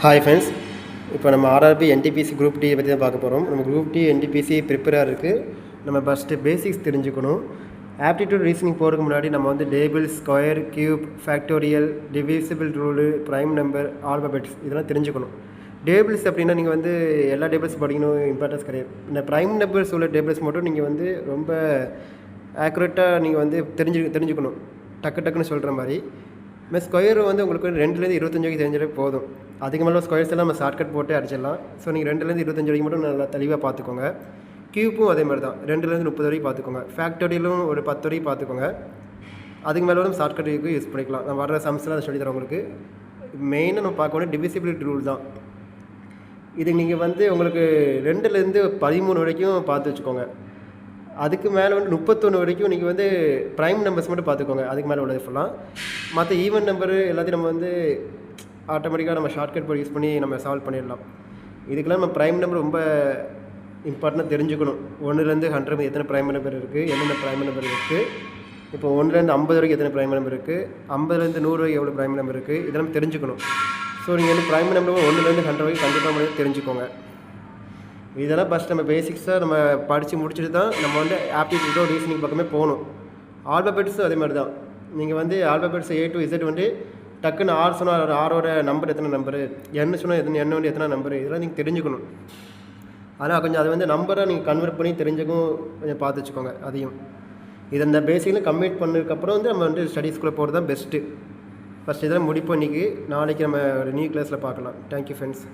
Hi friends, இப்போ நம்ம RRB NTPC group D பற்றி தான் பார்க்க போகிறோம். நம்ம குரூப் டி என்டிபிசி ப்ரிப்பேராக இருக்குது. நம்ம ஃபஸ்ட்டு பேசிக்ஸ் தெரிஞ்சுக்கணும். ஆப்டிடியூட் ரீசனிங் போகிறதுக்கு முன்னாடி நம்ம வந்து table, square, cube, factorial, divisible rule, prime number, alphabets இதெல்லாம் தெரிஞ்சுக்கணும். டேபிள்ஸ் அப்படின்னா நீங்கள் வந்து எல்லா டேபிள்ஸ் படிக்கணும் இம்பார்ட்டன்ஸ் கிடையாது. இந்த ப்ரைம் நம்பர்ஸ் உள்ள டேபிள்ஸ் மட்டும் நீங்கள் வந்து ரொம்ப ஆக்குரேட்டாக நீங்கள் வந்து தெரிஞ்சுக்கணும், டக்குன்னு சொல்கிற மாதிரி. இந்த ஸ்கொயர் வந்து உங்களுக்கு 2லேருந்து 25 வரைக்கும் தெரிஞ்சாலே போதும். அதுக்கு மேலே ஸ்கொயர்ஸ் எல்லாம் நம்ம ஷார்ட்கட் போட்டு அடிச்சிடலாம். ஸோ நீங்கள் 2லேருந்து 25 வரைக்கும் மட்டும் நல்லா தெளிவாக பார்த்துக்கோங்க. கியூப்பும் அதே மாதிரி தான், 2லேருந்து 30 வரைக்கும் பார்த்துக்கோங்க. ஃபேக்டோரியலும் ஒரு 10 வரைக்கும் பார்த்துக்கோங்க. அதுக்கு மேலே வந்து ஷார்ட்கட் யூஸ் பண்ணிக்கலாம். நான் வர சம்ஸ்லாம் அதை சொல்லி தரேன் உங்களுக்கு. மெயினாக நம்ம பார்க்க வேண்டிய டிவிசிபிலிட்டி ரூல் தான். இது நீங்கள் வந்து உங்களுக்கு 2லேருந்து 13 வரைக்கும் பார்த்து வச்சுக்கோங்க. அதுக்கு மேலே வந்து 31 வரைக்கும் நீங்கள் வந்து ப்ரைம் நம்பர்ஸ் மட்டும் பார்த்துக்கோங்க. அதுக்கு மேலே உள்ளது ஃபுல்லாக மற்ற ஈவன் நம்பரு எல்லாத்தையும் நம்ம வந்து ஆட்டோமேட்டிக்காக நம்ம ஷார்ட்கட் போர்டு யூஸ் பண்ணி நம்ம சால்வ் பண்ணிடலாம். இதுக்கெல்லாம் நம்ம ப்ரைம் நம்பர் ரொம்ப இம்பார்ட்டண்ட்டாக தெரிஞ்சுக்கணும். 1லேருந்து 100 எத்தனை ப்ரைம் நம்பர் இருக்குது, என்னென்ன ப்ரைம் நம்பர் இருக்குது, இப்போ 1லேருந்து 50 வரைக்கும் எத்தனை ப்ரைம் நம்பர் இருக்குது, 50லேருந்து 100 வரைக்கும் எவ்வளோ ப்ரைம் நம்பர் இருக்குது, இதெல்லாம் தெரிஞ்சுக்கணும். ஸோ நீங்கள் வந்து ப்ரைம் நம்பர் 1லேருந்து 100 வரைக்கும் கண்டிப்பாக முடியாது தெரிஞ்சுக்கோங்க. இதெல்லாம் ஃபஸ்ட் நம்ம பேசிக்ஸாக நம்ம படித்து முடிச்சுட்டு தான் நம்ம வந்து ஆப்டிடியூடோ ரீசனிங் பக்கமே போகணும். ஆல்பபெட்ஸும் அதே மாதிரி தான். நீங்கள் வந்து ஆல்பபெட்ஸ் A to Z வந்து டக்குன்னு ஆர் சொன்னால் ஆரோட நம்பர் எத்தனை நம்பரு, என்ன சொன்னால் என்ன வந்து எத்தனை நம்பரு, இதெல்லாம் நீங்கள் தெரிஞ்சுக்கணும். ஆனால் கொஞ்சம் அதை வந்து நம்பராக நீங்கள் கன்வெர்ட் பண்ணி தெரிஞ்சுக்கும் கொஞ்சம் பார்த்து வச்சுக்கோங்க. அதையும் இதை இந்த பேசிக்கில் கம்ப்ளீட் பண்ணதுக்கப்புறம் வந்து நம்ம வந்து ஸ்டடீஸ்குள்ளே போகிறது தான் பெஸ்ட்டு. ஃபஸ்ட் இதெல்லாம் முடிப்போம் இன்றைக்கி. நாளைக்கு நம்ம ஒரு நியூ கிளாஸில் பார்க்கலாம். Thank you friends.